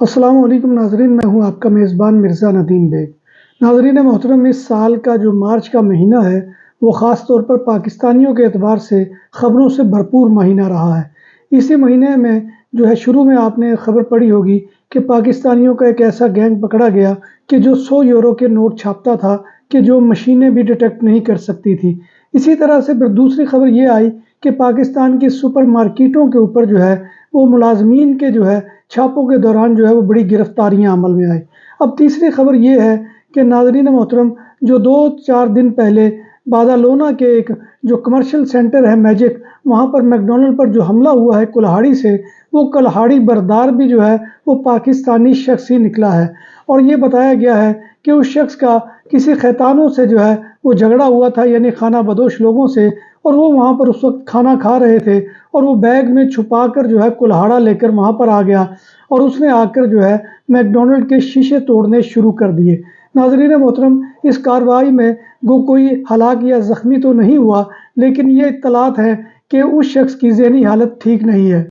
السلام علیکم ناظرین، میں ہوں آپ کا میزبان مرزا ندیم بیگ۔ ناظرین محترم، اس سال کا جو مارچ کا مہینہ ہے وہ خاص طور پر پاکستانیوں کے اعتبار سے خبروں سے بھرپور مہینہ رہا ہے۔ اسی مہینے میں شروع میں آپ نے خبر پڑھی ہوگی کہ پاکستانیوں کا ایک ایسا گینگ پکڑا گیا کہ جو 100 یورو کے نوٹ چھاپتا تھا کہ جو مشینیں بھی ڈیٹیکٹ نہیں کر سکتی تھی۔ اسی طرح سے پھر دوسری خبر یہ آئی کہ پاکستان کی سپر مارکیٹوں کے اوپر وہ ملازمین کے چھاپوں کے دوران وہ بڑی گرفتاریاں عمل میں آئی۔ اب تیسری خبر یہ ہے کہ ناظرین محترم، جو 2-4 دن پہلے بادالونہ کے ایک جو کمرشل سینٹر ہے میجک، وہاں پر میک ڈونلڈ پر جو حملہ ہوا ہے کلہاڑی سے، وہ کلہاڑی بردار بھی وہ پاکستانی شخص ہی نکلا ہے، اور یہ بتایا گیا ہے کہ اس شخص کا کسی خیتانوں سے وہ جھگڑا ہوا تھا، یعنی خانہ بدوش لوگوں سے، اور وہ وہاں پر اس وقت کھانا کھا رہے تھے اور وہ بیگ میں چھپا کر کلہاڑا لے کر وہاں پر آ گیا اور اس نے آ کر میک ڈونلڈ کے شیشے توڑنے شروع کر دیے۔ ناظرین محترم، اس کارروائی میں کوئی ہلاک یا زخمی تو نہیں ہوا، لیکن یہ اطلاعات ہیں کہ اس شخص کی ذہنی حالت ٹھیک نہیں ہے۔